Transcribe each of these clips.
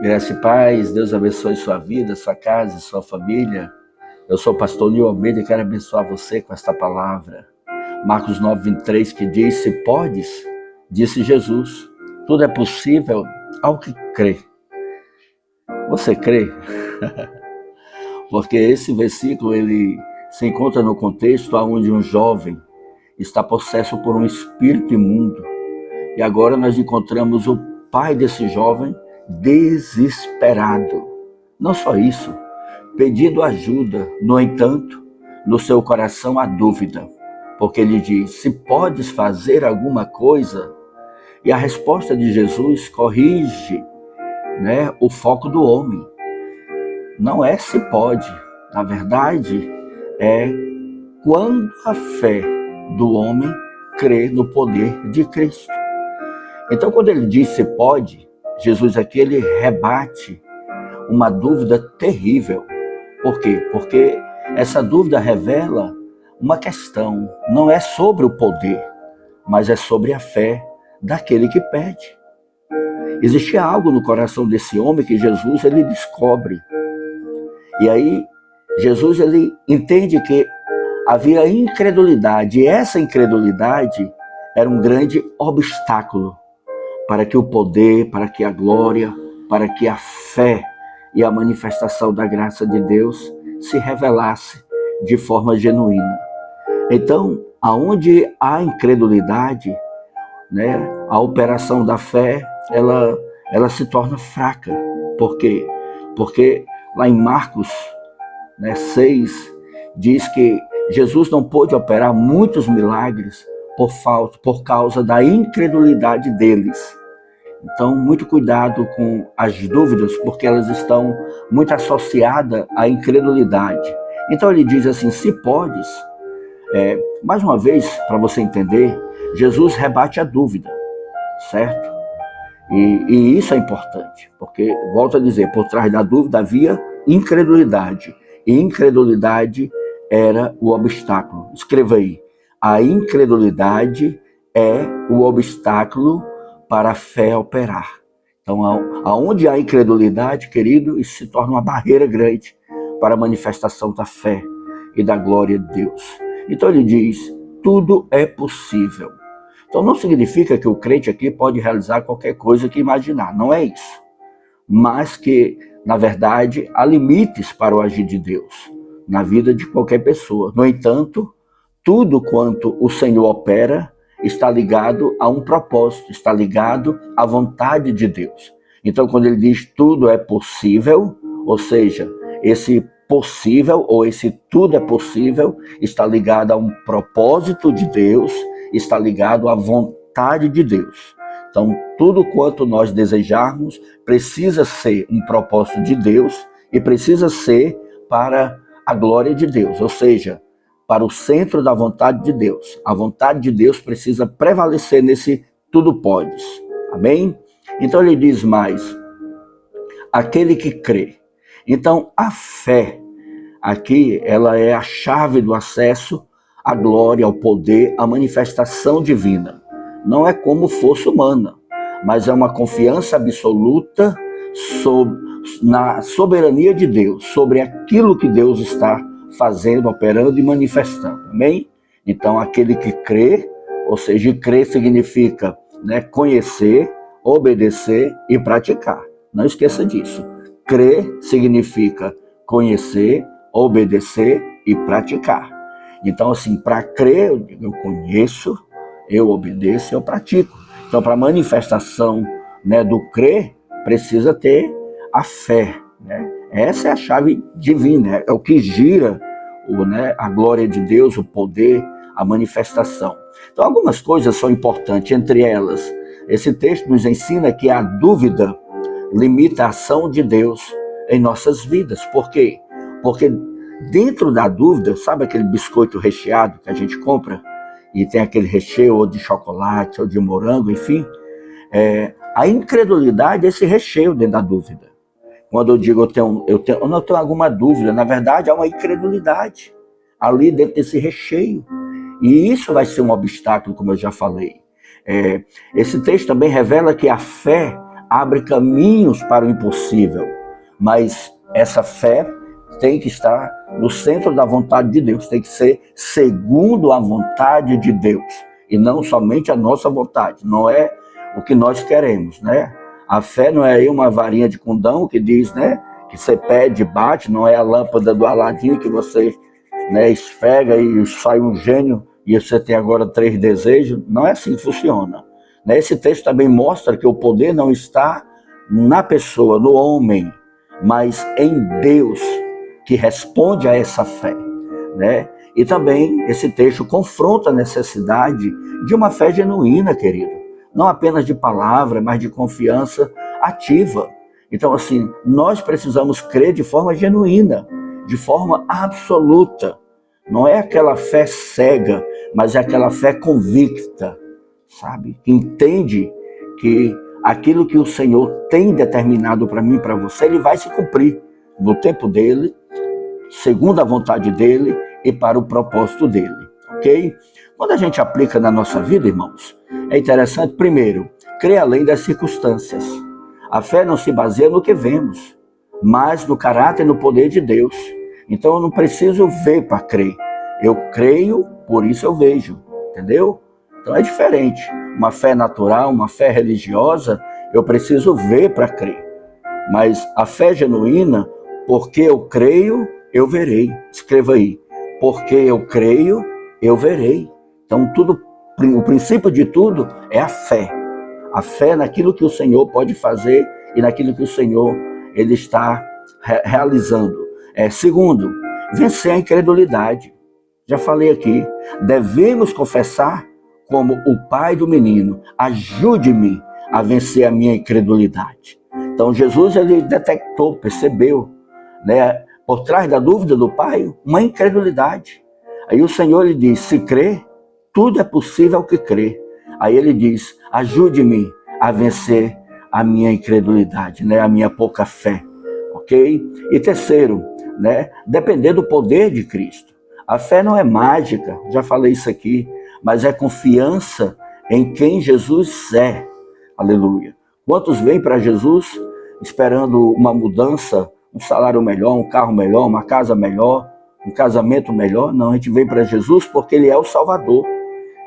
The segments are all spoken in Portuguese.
Graça e paz, Deus abençoe sua vida, sua casa, sua família. Eu sou o pastor Nil Almeida e quero abençoar você com esta palavra. Marcos 9:23, que diz: se podes, disse Jesus, tudo é possível ao que crê. Você crê? Porque esse versículo ele se encontra no contexto onde um jovem está possesso por um espírito imundo. E agora nós encontramos o pai desse jovem desesperado. Não só isso, pedindo ajuda. No entanto, no seu coração há dúvida, porque ele diz: se podes fazer alguma coisa. E a resposta de Jesus corrige, o foco do homem. Não é se pode, na verdade, é quando a fé do homem crê no poder de Cristo. Então, quando ele diz se pode, Jesus aqui ele rebate uma dúvida terrível. Por quê? Porque essa dúvida revela uma questão. Não é sobre o poder, mas é sobre a fé daquele que pede. Existia algo no coração desse homem que Jesus ele descobre. E aí, Jesus ele entende que havia incredulidade. E essa incredulidade era um grande obstáculo para que o poder, para que a glória, para que a fé e a manifestação da graça de Deus se revelasse de forma genuína. Então, aonde há incredulidade, a operação da fé, ela se torna fraca. Por quê? Porque lá em Marcos 6, diz que Jesus não pôde operar muitos milagres por causa da incredulidade deles. Então, muito cuidado com as dúvidas, porque elas estão muito associadas à incredulidade. Então, ele diz assim: se podes. Mais uma vez, para você entender, Jesus rebate a dúvida, certo? E isso é importante, porque, volto a dizer, por trás da dúvida havia incredulidade. E incredulidade era o obstáculo. Escreva aí: a incredulidade é o obstáculo para a fé operar. Então, aonde há incredulidade, querido, isso se torna uma barreira grande para a manifestação da fé e da glória de Deus. Então ele diz: tudo é possível. Então não significa que o crente aqui pode realizar qualquer coisa que imaginar, não é isso. Mas que, na verdade, há limites para o agir de Deus na vida de qualquer pessoa. No entanto, tudo quanto o Senhor opera está ligado a um propósito, está ligado à vontade de Deus. Então, quando ele diz tudo é possível, ou seja, esse possível ou esse tudo é possível está ligado a um propósito de Deus, está ligado à vontade de Deus. Então, tudo quanto nós desejarmos precisa ser um propósito de Deus e precisa ser para a glória de Deus, ou seja, para o centro da vontade de Deus. A vontade de Deus precisa prevalecer nesse tudo podes. Amém? Então ele diz mais: aquele que crê. Então a fé aqui, ela é a chave do acesso à glória, ao poder, à manifestação divina. Não é como força humana, mas é uma confiança absoluta na soberania de Deus, sobre aquilo que Deus está fazendo, operando e manifestando. Amém? Então, aquele que crê, ou seja, crer significa conhecer, obedecer e praticar. Não esqueça disso. Crer significa conhecer, obedecer e praticar. Então, assim, para crer, eu conheço, eu obedeço, eu pratico. Então, para a manifestação do crer, precisa ter a fé. Essa é a chave divina, é o que gira a glória de Deus, o poder, a manifestação. Então, algumas coisas são importantes, entre elas, esse texto nos ensina que a dúvida limita a ação de Deus em nossas vidas. Por quê? Porque dentro da dúvida, sabe aquele biscoito recheado que a gente compra? E tem aquele recheio ou de chocolate ou de morango, enfim. A incredulidade é esse recheio dentro da dúvida. Quando eu digo eu não tenho alguma dúvida, na verdade há uma incredulidade ali dentro desse recheio. E isso vai ser um obstáculo, como eu já falei. Esse texto também revela que a fé abre caminhos para o impossível, mas essa fé tem que estar no centro da vontade de Deus, tem que ser segundo a vontade de Deus, e não somente a nossa vontade, não é o que nós queremos, né? A fé não é aí uma varinha de condão que diz, né, que você pede, bate, não é a lâmpada do Aladim que você, né, esfrega e sai um gênio e você tem agora 3 desejos. Não é assim que funciona. Esse texto também mostra que o poder não está na pessoa, no homem, mas em Deus, que responde a essa fé, né? E também esse texto confronta a necessidade de uma fé genuína, querido. Não apenas de palavra, mas de confiança ativa. Então, assim, nós precisamos crer de forma genuína, de forma absoluta. Não é aquela fé cega, mas é aquela fé convicta, sabe? Que entende que aquilo que o Senhor tem determinado para mim e para você, Ele vai se cumprir no tempo dEle, segundo a vontade dEle e para o propósito dEle, ok? Quando a gente aplica na nossa vida, irmãos, é interessante, primeiro, crer além das circunstâncias. A fé não se baseia no que vemos, mas no caráter e no poder de Deus. Então eu não preciso ver para crer. Eu creio, por isso eu vejo, entendeu? Então é diferente. Uma fé natural, uma fé religiosa, eu preciso ver para crer. Mas a fé genuína, porque eu creio, eu verei. Escreva aí. Porque eu creio, eu verei. Então o princípio de tudo é a fé. A fé naquilo que o Senhor pode fazer e naquilo que o Senhor Ele está realizando. Segundo, vencer a incredulidade. Já falei aqui, devemos confessar como o pai do menino, ajude-me a vencer a minha incredulidade. Então Jesus, ele detectou, percebeu, né, por trás da dúvida do pai, uma incredulidade. Aí o Senhor lhe diz, se crê, tudo é possível ao que crê. Aí ele diz, ajude-me a vencer a minha incredulidade, né, a minha pouca fé, ok? E terceiro, né, depender do poder de Cristo. A fé não é mágica, já falei isso aqui, mas é confiança em quem Jesus é. Aleluia. Quantos vêm para Jesus esperando uma mudança, um salário melhor, um carro melhor, uma casa melhor, um casamento melhor? Não, a gente vem para Jesus porque Ele é o Salvador.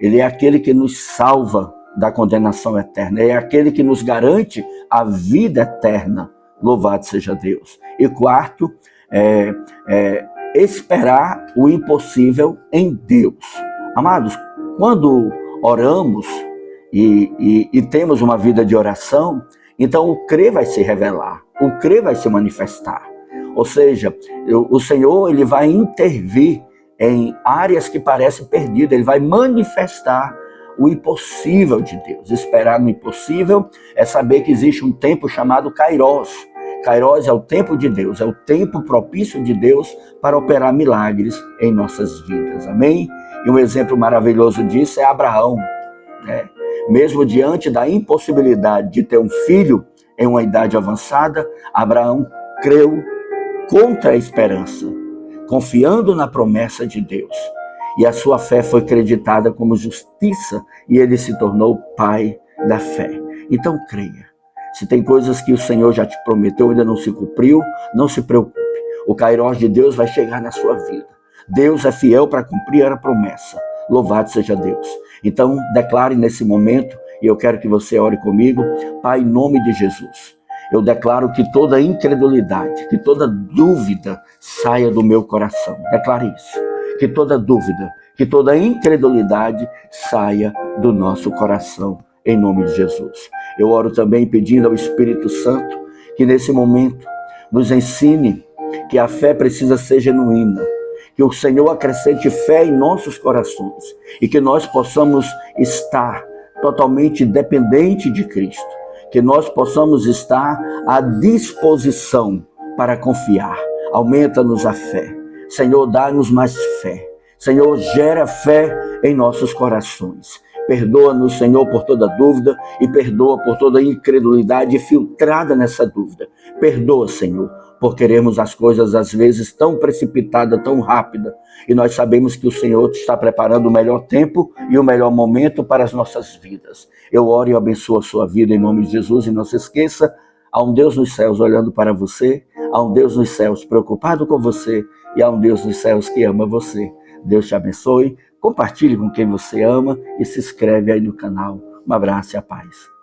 Ele é aquele que nos salva da condenação eterna. É aquele que nos garante a vida eterna. Louvado seja Deus. E quarto, esperar o impossível em Deus. Amados, quando oramos e temos uma vida de oração, então o crer vai se revelar, o crer vai se manifestar. Ou seja, o Senhor, Ele vai intervir em áreas que parecem perdidas, Ele vai manifestar o impossível de Deus. Esperar no impossível é saber que existe um tempo chamado Kairos. Kairos é o tempo de Deus, é o tempo propício de Deus para operar milagres em nossas vidas. Amém? E um exemplo maravilhoso disso é Abraão, né? Mesmo diante da impossibilidade de ter um filho em uma idade avançada, Abraão creu contra a esperança, confiando na promessa de Deus. E a sua fé foi creditada como justiça e ele se tornou pai da fé. Então creia. Se tem coisas que o Senhor já te prometeu e ainda não se cumpriu, não se preocupe. O Kairos de Deus vai chegar na sua vida. Deus é fiel para cumprir a promessa. Louvado seja Deus. Então, declare nesse momento, e eu quero que você ore comigo, Pai, em nome de Jesus. Eu declaro que toda incredulidade, que toda dúvida saia do meu coração. Declare isso. Que toda dúvida, que toda incredulidade saia do nosso coração, em nome de Jesus. Eu oro também pedindo ao Espírito Santo que nesse momento nos ensine que a fé precisa ser genuína, que o Senhor acrescente fé em nossos corações e que nós possamos estar totalmente dependente de Cristo, que nós possamos estar à disposição para confiar. Aumenta-nos a fé. Senhor, dá-nos mais fé. Senhor, gera fé em nossos corações. Perdoa-nos, Senhor, por toda dúvida e perdoa por toda incredulidade filtrada nessa dúvida. Perdoa, Senhor, por queremos as coisas às vezes tão precipitadas, tão rápida. E nós sabemos que o Senhor está preparando o melhor tempo e o melhor momento para as nossas vidas. Eu oro e abençoo a sua vida em nome de Jesus. E não se esqueça, há um Deus nos céus olhando para você, há um Deus nos céus preocupado com você e há um Deus nos céus que ama você. Deus te abençoe, compartilhe com quem você ama e se inscreve aí no canal. Um abraço e a paz.